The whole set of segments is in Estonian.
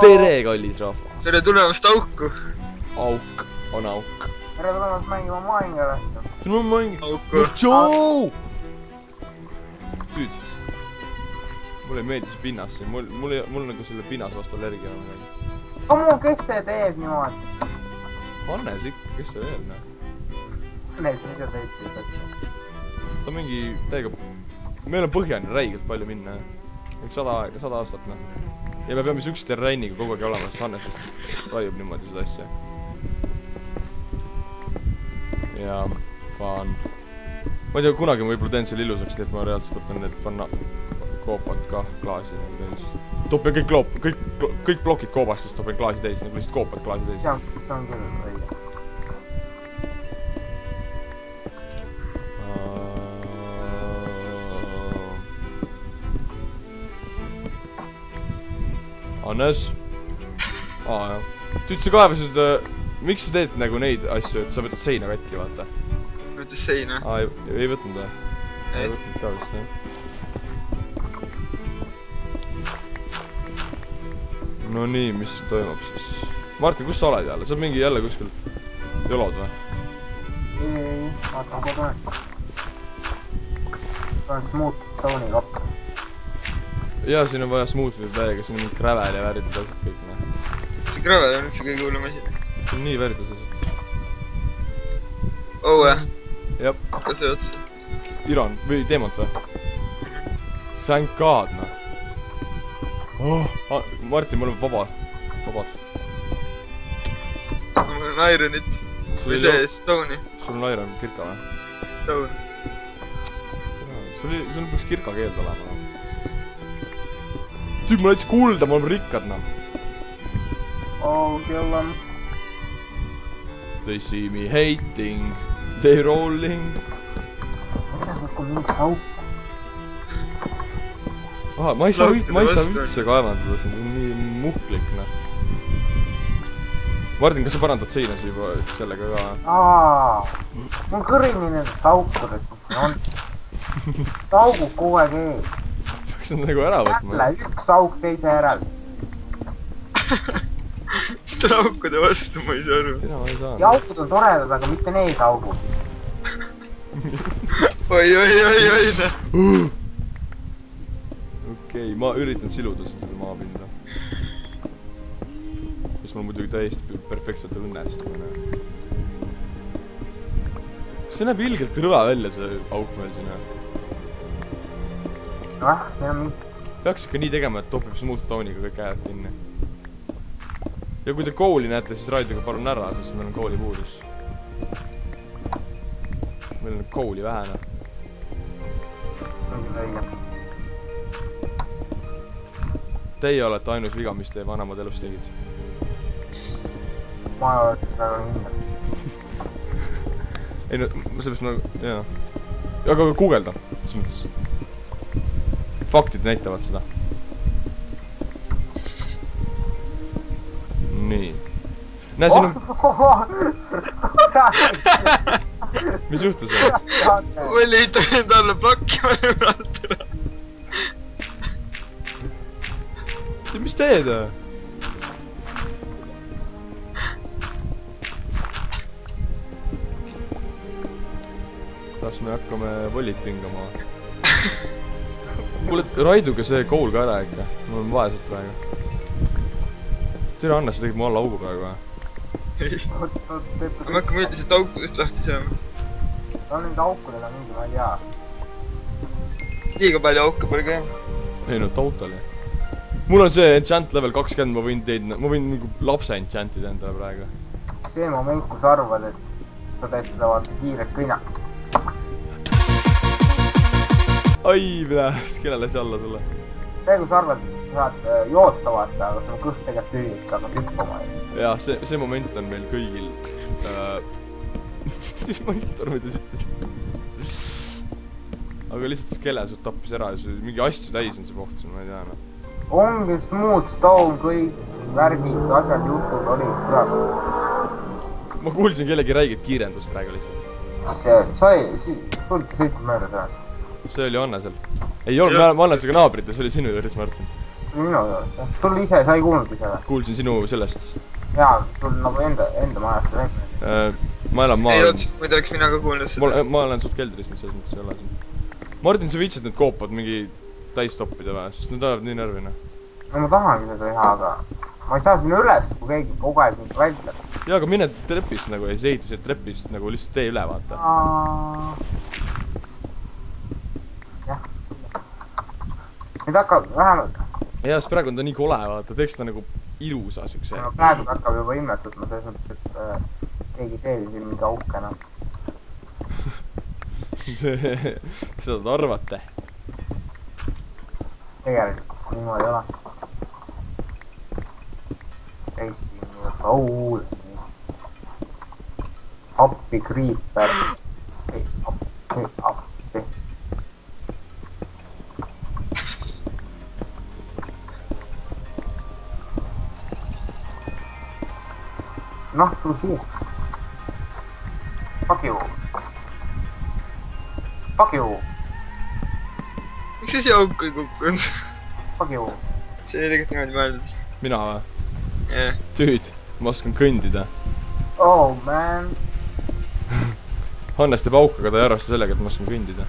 tere, kallis rahvas! Tere tulemast auku! Auk on auk. Tere tulemast mängima Minecrafti. See on mängima. Auku! Tšau! Tüüd. Mulle ei meeldi see pinnas siin. Mul nagu selle pinnas vastu allergia on midagi. Komu, kes see teeb niimoodi? Hannes ikka, kes see veel, näe? Hannes, mida teed siis otsa? Ta mingi täiega... Meil on põhjani räigelt palju minna. 100 aastat, noh. Ja me peame siukse terrainiga kogu aeg olema, sest Hannes vist raiub niimoodi seda asja. Ja fun. Ma ei tea, kunagi ma võib-olla teen selle ilusaks, nii et ma reaalselt võtan need panna koopad ka klaasi nagu täis. Topin kõik plokid koobast, siis topin klaasi täis, nagu lihtsalt koopad klaasi täis. See on küll õige. Hannes? Jah. Tüüd, sa kaevasid, miks sa teed nagu neid asju, et sa võtad seina katki, vaata? Võttes seina? Ei võtnud või? Ei võtnud ka vist, jah. No nii, mis toimub siis? Martin, kus sa oled jälle? Sa oled mingi jälle kuskil jolod või? Ei, vaatan kodu. See on smooth stone'i kapp. Jaa, siin on vaja smooth'i täiega, siin on mingi gravel ja väritud asjad kõik, noh. See gravel on üldse kõige hullem asi. See on nii väritud asjad. Oue. Jep. Hakka see otsa. Iron, või teemant või? Thank God, noh. Martin, mul on vabad. Mul on ironit. Või see stone'i. Sul on iron kirka või? Stone. Sul peaks kirka keeld olema. Tüüp, ma näiteks kulda, ma olen rikkad, noh. Oh, kill on. They see me hating, they rolling. Mida kokku mingi sauk? Ma ei saa üldse kaevandada, see on nii muhklik, noh. Martin, kas sa parandad seinasid juba sellega ka? Mul kõrini nendest aukudest, mis siin on. Augud kogu aeg ees. Peaks nad nagu ära võtma. Jälle, üks auk teise järel. Mis ta aukude vastu, ma ei saa aru. Tina, ma ei saa. Ja aukud on toredad, aga mitte need augud. Oi, Okei, ma üritan siluda seda maapinda. Mis mul muidugi täiesti perfektselt õnnestub. See näeb ilgelt rõve välja, see auk meil siin. See on mingi... Peaks ikka nii tegema, et topib smooth stone'iga kõik käed kinni. Ja kui te kooli näete, siis raiduge palun ära, sest meil on kooli puudus. Meil on kooli vähene. See on küll õige. Teie olete ainus viga, mis teie vanemad elus tegid. Ma oleks väga hinda. Ei no, sellepärast nagu, jaa. Aga guugelda, selles mõttes. Faktid näitavad seda. Nii. Näe, siin on... Mis juhtus? Oli ei tohinud alla plakkima ümralt ära. Mis teed? Kas me hakkame volitingama? Kuule, raiduge see kool ka ära ikka. Mul on vaesed praegu. Türa Anna, sa tegid mu alla augu praegu või? Ei. Ma hakkame üldiselt aukudest lahti saama. No nende aukudega mingi, ma ei tea. Liiga palju auke pole ka. Ei no, totally. Mul on see enchant level 20, ma võin teid, ma võin nagu lapse enchantida endale praegu. See moment, kus arvad, et sa teed seda vaata kiiret kõinak. Ai, pidäs, kellele see alla sulle? See, kus arvad, et sa saad joosta vaata, aga sul on kõht tegelikult tühi, siis sa hakkad hüppama. Jaa, see moment on meil kõigil. Ma ei saa aru, mida sittis. Aga lihtsalt skele sult tappis ära ja sul mingi asju täis on see koht, ma ei tea enam. Ongi smooth stone, kõik värgid, asjad, jutud olid, kurat. Ma kuulsin kellegi räiget kiirendust praegu lihtsalt. Sul sõitnud mööda seda. See oli Annesel. Ei olnud, ma Annesega naabrid ja see oli sinu juures, Martin. minu juures, jah. Sul ise, sa ei kuulnudki seda? Kuulsin sinu sellest. Jaa, sul nagu enda majas seda ma elan maa... Ei otsist, muidu oleks mina ka kuulnud seda. Ma olen suht keldris nüüd selles mõttes ei ole siin. Martin, sa viitsid need koopad mingi täis toppida või? Sest need ajavad nii närvina. No ma tahangi seda teha, aga ma ei saa sinna üles, kui keegi kogu aeg mind välja. Jaa, aga mine trepist nagu ja siis ehitasid trepist nagu lihtsalt tee üle, vaata. Jah. Nüüd hakkab vähemalt. Jaa, sest praegu on ta nii kole, vaata, teeks ta nagu ilusa siukse. No praegu ta hakkab juba immetama selles mõttes, et keegi teeli siin mingi auke enam. Seda te arvate? Tegelikult niimoodi ei ole. Racing Roll. Appi Creeper. Appi. Noh, tule siia. Fuck you. Fuck you. Miks see siia auk ei kukkunud? Fuck you. See oli tegelikult niimoodi mõeldud. Mina või? Jah. Tüüd, ma oskan kõndida. Oh man. Hannes teeb auka, aga ta ei arvesta sellega, et ma oskan kõndida.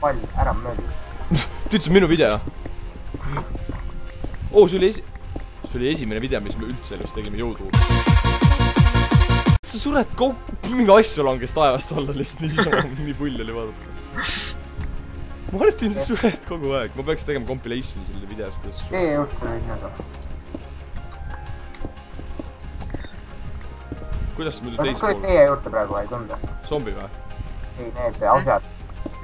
Pall, ära möödis. Tüüd, see on minu video. See oli esimene video, mis me üldse elus tegime YouTube'i. Sa sured mingi asju langes taevast alla lihtsalt nii pull oli vaadata. Martin, sa sured kogu aeg. Ma peaks tegema compilationi selle videos, kuidas sured. Tee juurde nüüd näda. Kuidas muidu Kas teispool? tuled teie juurde praegu, ei tunde? Zombi või? Ei, need asjad.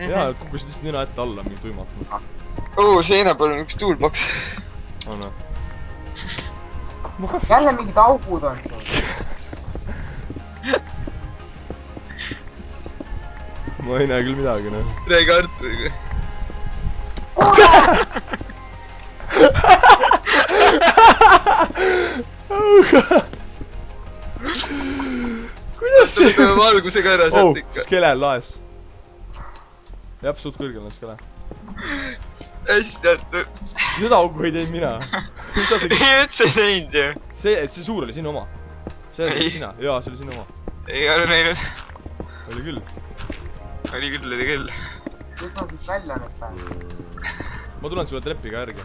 Jaa, kukkusid lihtsalt nina ette alla mingi tuimalt. Seina peal on üks toolbox. Anna. Jälle mingid augud on siin. Ma ei näe küll midagi, noh. Räägi Arturiga. Kuidas see? Teeme valgusega ära sealt ikka. Skele laes. Jah, suht kõrgel on skele. Hästi, Artur. Seda augu ei teinud mina. Ei üldse ei teinud ju. See suur oli sinu oma. See oli sina. Jaa, see oli sinu oma. Ei ole näinud. Oli küll. Oli küll. Kus ma siit välja nüüd päin? Ma tulen sulle trepiga järgi.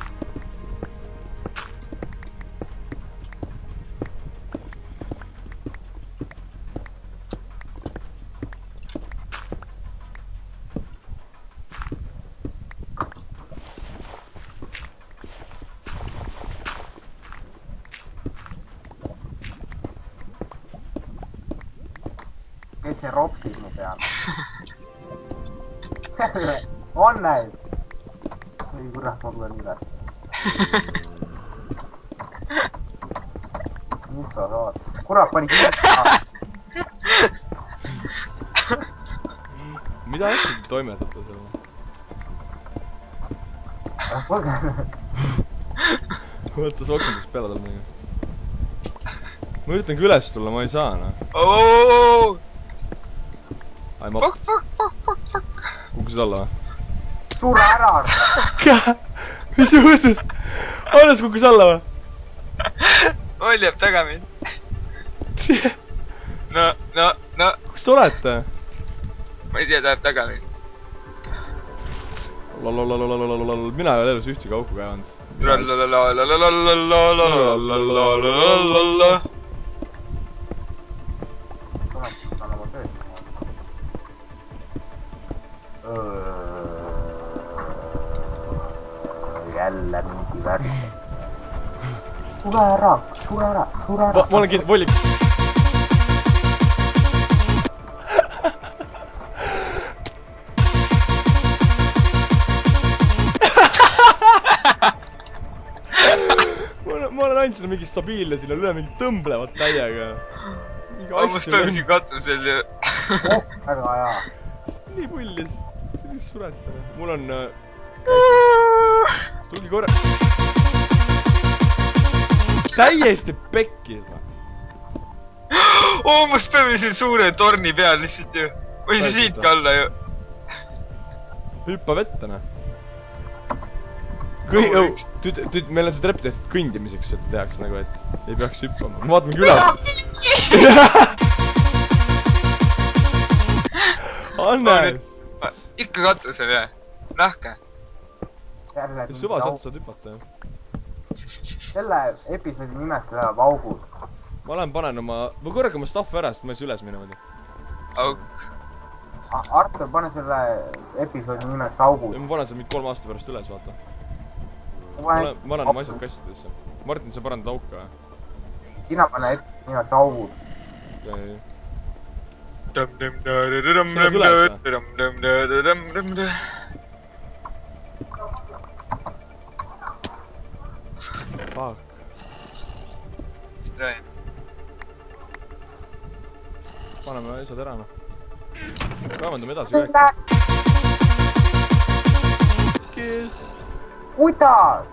Kes see ropsib mu peal? Hannes! Ei kurat, ma tulen üles. Mis sa saad? Kurat, pani kiirta! Mida asja te toimetate selle? Võtta soksendust peale tal mingi. Ma üritan ka üles tulla, ma ei saa, noh. Fuck. Kukkusid alla või? Sure ära! Mis juhtus? Hannes kukkus alla või? Oll jääb taga mind. No. Kus te olete? Ma ei tea, ta jääb taga mind. Mina ei ole elus ühtegi auku käinud. Jälle mingi värk. Sure ära. Ma olen kindel, volik. Ma olen ainult sinna mingi stabiilne, sinna üle mingi tõmblevad täiega. Ammus peamisin katusel ja... Väga hea. Nii pullis. Mis suretane. Mul on... Tulgi korra... Täiesti pekkis, noh. Ammus peamisin suure torni peal lihtsalt ju. Või see siit ka alla ju. Hüppa vette, noh. meil on see trepp tehtud kõndimiseks, et tehaks nagu, et ei peaks hüppama. Ma vaatan küla. Hannes! Ikka katusel, jah. Nahke. Suva sealt saad hüpata, jah. Selle episoodi nimeks läheb augud. Ma lähen panen oma... Ma korraga oma staffi ära, sest ma ei saa üles minna muidu. Auk. Artur, pane selle episoodi nimeks augud. Ma panen seal mingi 3 aasta pärast üles, vaata. Ma panen oma asjad kastidesse. Martin, sa parandad auka, jah? Sina pane nimeks augud. Fuck. Paneme asjad ära, noh. Kaevandame edasi kõik. Kes? Kuidas?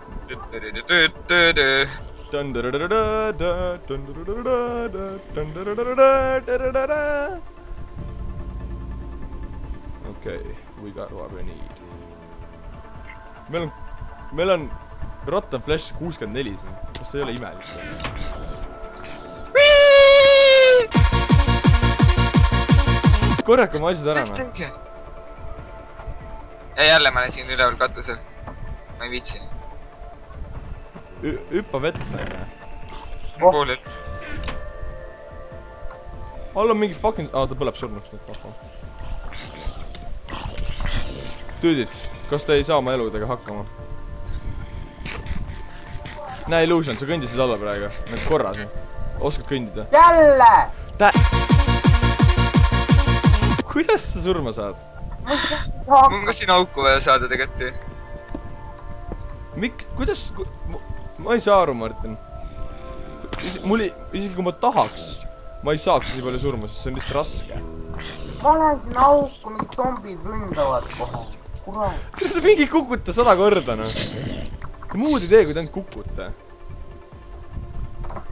Okei, we got what we need. Meil on Rotten Flash 64 siin. Kas see ei ole imelik? Korraka oma asjad ära, noh. Ja jälle ma olen siin üleval katusel. Ma ei viitsi. Hüppa vette, enne. Poolel. All on mingi fucking... ta põleb surnuks nüüd, papa. Tüüdid, kas te ei saa oma eludega hakkama? Näe, Illusion, sa kõndisid alla praegu. Need korras, nii. Oskad kõndida? Jälle! Kuidas sa surma saad? Mul on ka siin auku vaja saada tegelikult. Kuidas... Ma ei saa aru, Martin. Isegi kui ma tahaks, ma ei saaks nii palju surma, sest see on lihtsalt raske. Ma lähen siin auku, mingid zombid ründavad kohe. Kurat. Te mingi kukuta 100 korda, noh. Te muud ei tee, kui te ainult kukute.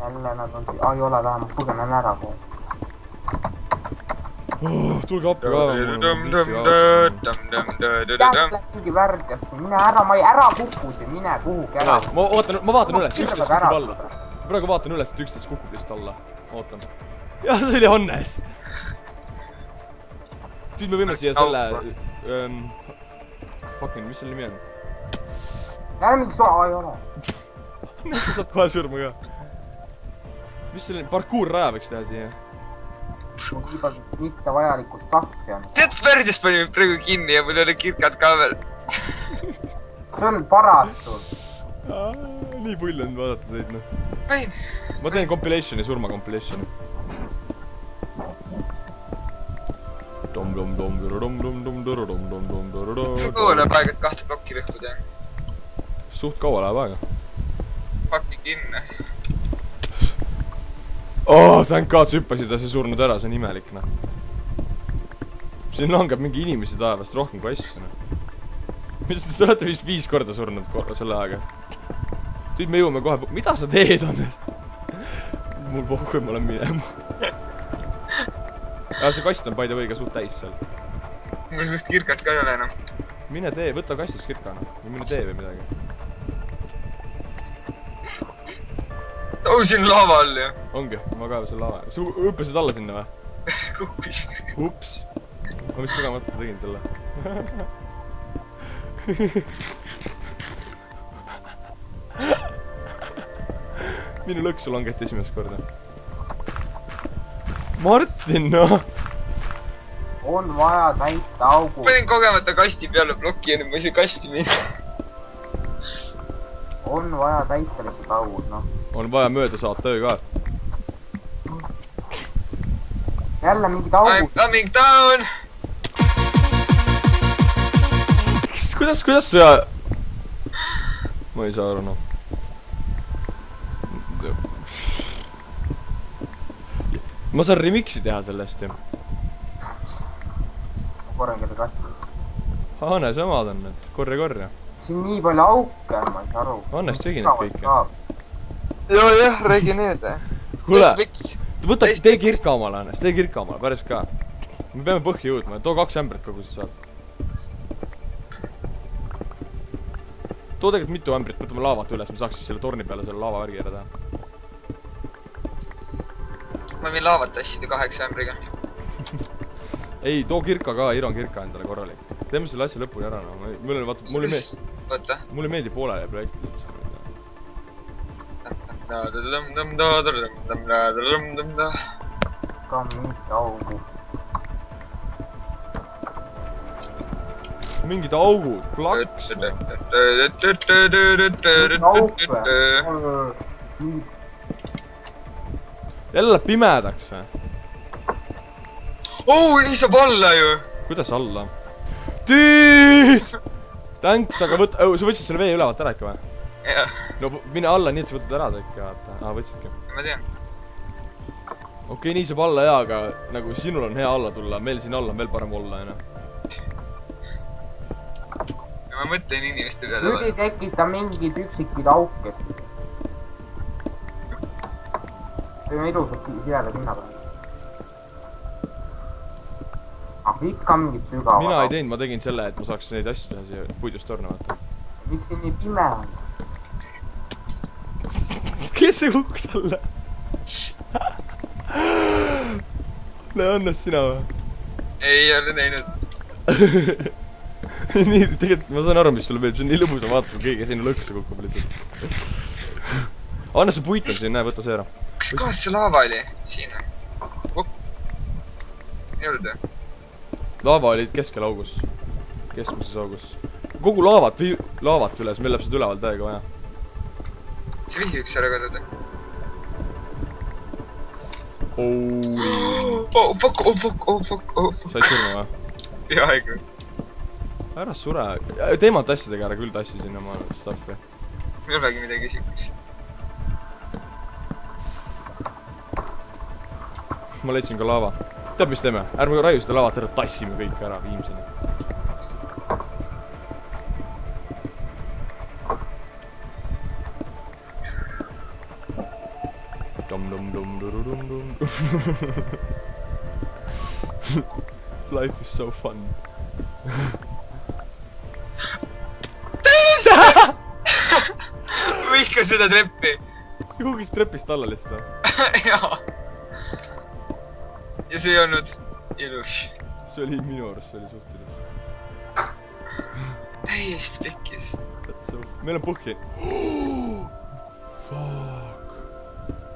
Jälle nad on siin... ei ole vähemalt, põgenen ära kohe. Tulge appi kaeva, mul on viitsi Jälle mingi värdjasse, mine ära, ma ei ära kukkusin, mine kuhugi ära. Ma vaatan üles, 11 kukub alla. Praegu vaatan üles, et 11 kukub vist alla. Ootan. Jah, see oli Hannes. Nüüd me võime siia selle... Fucking, mis selle nimi on? Jälle mingi soa ei ole. Hannes, sa saad kohe surma ka. Mis selle... Parkour raja võiks teha siia. Mul juba mitte vajalikku staffi on. Tead, värdjas pani mind praegu kinni ja mul ei ole kirkad ka veel. See on paratud. Nii pull on vaadata teid, noh. Võin. Ma teen compilationi, surma compilationi. Kaua läheb aega, et 2 plokki rõhkud, jah? Suht kaua läheb aega. Fucking kinni. Oh, thank god, sa hüppasid ja sa surnud ära, see on imelik, noh. Siin langeb mingi inimesi taevast rohkem kui asju, noh. Te olete vist 5 korda surnud selle aega. Nüüd me jõuame kohe... Mida sa teed, Hannes? Mul pohku, et ma olen minema. See kast on by the way ka suht täis seal. Mul suht kirkat ka ei ole enam. Mine tee, võta kastist kirkana. Või mine tee või midagi. Siin lava all, jah. Ongi, ma kaevasin lava. Sa hüppasid alla sinna või? Kukkusin. Ups. Ma vist kogemata tegin selle. Minu lõksu langeti esimest korda. Martin, noh! On vaja täita augu. Panin kogemata kasti peale plokki ja nüüd ma ei saa kasti minna. On vaja täita lihtsalt augud, noh. On vaja mööda saata öö ka. Jälle mingid augud. I'm coming down! Kuidas sa... Ma ei saa aru, noh. Ma saan remixi teha sellest, jah. Korran keda kassi. Hannes omad on need, korja. Siin nii palju auke on, ma ei saa aru. Hannes tegi need kõike. Jah, räägi need. Kuule, võta, tee kirka omale, Hannes, tee kirka omale, päris ka. Me peame põhja jõudma, too 2 ämbrit kogu sa saad. too tegelikult mitu ämbrit, võtame laavat üles, me saaks siis selle torni peale selle laavavärgi ära teha. ma võin laavat tassida 8 ämbriga. Ei, too kirka ka, Iron kirka endale korralik. Teeme selle asja lõpuni ära, no. Mulle ei meeldi poolele projektid üldse. Ka mingi augu. Mingid augud, plaks. Jälle läheb pimedaks või? Nii saab alla ju! Kuidas alla? Tüüs! Thanks, aga võt... sa võtsid selle vee ülevalt ära ikka või? Jah. No mine alla, nii et sa võtad ära ta ikka, vaata. Võtsidki. Ma tean. Okei, nii saab alla hea, aga nagu sinul on hea alla tulla, meil siin alla on veel parem olla, jah. Ma mõtlen inimeste peale. Nüüd ei tekita mingeid üksikuid aukesi. Võime ilusad sirele pinna peale. Ikka mingid sügavad. Mina ei teinud, ma tegin selle, et ma saaks neid asju teha siia puidust torna, vaata. Miks siin nii pime on? Kes see kukkus alla? Annas sina või? Ei ole näinud. Nii, tegelikult ma saan aru, mis sulle meeldib, see on nii lõbus, ma vaatan, kui keegi sinna lõksu kukub lihtsalt. Anna see puit on siin, näe, võta see ära. Kas kohas see laava oli? Siin või? Juurde. Laava oli keskel augus. Keskmises augus. Kogu laavat üles, meil läheb seda üleval täiega vaja. See vihvi üks ära kaduda. Fuck. Said surma või? Jaa, ega. Ära sure. Teemad tassidega ära küll tassisin oma staffi. Ei olegi midagi isikust. Ma leidsin ka laava. Tead, mis teeme? Ärme raiu seda laavat ära, tassime kõik ära viimseni. Life is so fun. Vihka seda treppi. See kukis trepist alla lihtsalt. Jaa. Ja see ei olnud ilus. See oli minu arust, see oli suht ilus. Täiesti pikkis. Meil on põhki. Fuck.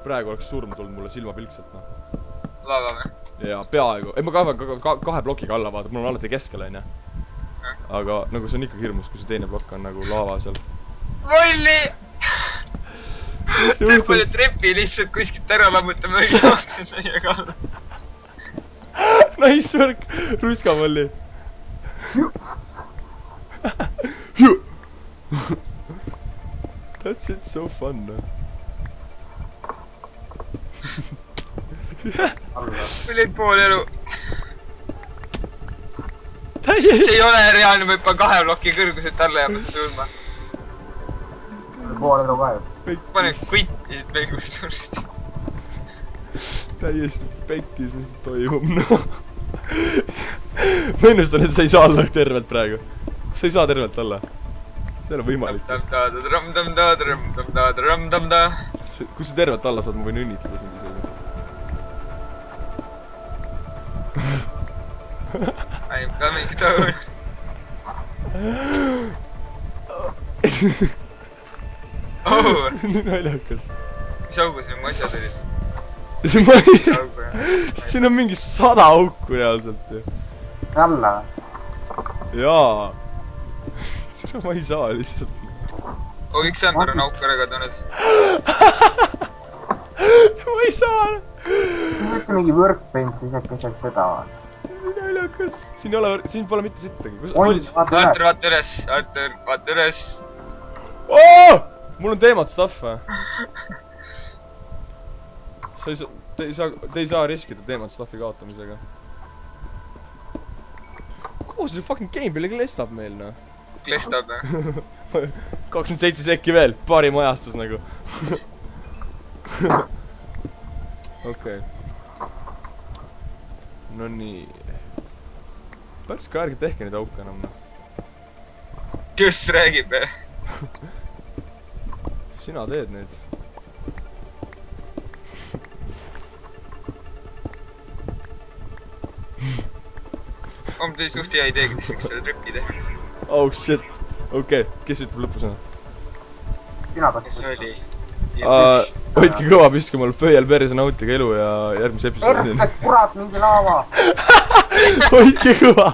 Praegu oleks surm tulnud mulle silmapilkselt, noh. Laava või? Jaa, peaaegu. Ei, ma kahe plokiga alla vaatan, mul on alati keskel, on jah. Aga nagu see on ikka hirmus, kui see teine plokk on nagu laava seal. Volli! Teeb palju trepi lihtsalt kuskilt ära lammutama õige jooksid meie kalla. Nice work! Ruiskavalli! That's it, so fun, noh. Meil jäid pool elu. Täiesti! See ei ole reaalne, ma hüppan 2 ploki kõrguselt alla ja ma surma. Pool elu ka ju. Panen kutt ja siit mängust varsti. Täiesti pekkis, mis toimub, noh. Ma ennustan, et sa ei saa alla tervelt praegu. Sa ei saa tervelt alla. See ei ole võimalik. Kui sa tervelt alla saad, ma võin õnnitada sind isegi. I'm coming down. Oh! Nii naljakas. Mis augus need mu asjad olid? Siin on mingi 100 auku reaalselt ju. Jälle? Jaa. Seda ma ei saa lihtsalt. Üks ämber on auku ära kadunud. Ma ei saa. Siin võtsi mingi workbench isegi keset seda. Nii naljakas. Siin pole mitte sittagi. Artur, vaata üles. Mul on teemat stuff või? Te ei saa riskida teemat stuffi kaotamisega. Kuhu see fucking gameplay klestab meil, noh? Klestab, jah? 27 sekki veel, parim ajastus nagu. Okei. No nii. Päris ka ärge tehke neid auke enam, noh. Kes räägib, jah? sina teed neid. on tõi suht hea idee, kes võiks selle trüppi teha. Oh shit. Okei, kes ütleb lõpusõna? Sina pead. Kes oli? Hoidke kõva püstke mul pöial perse, nautige elu ja järgmise episoodi. Perse, kurat, mingi laava. Hoidke kõva.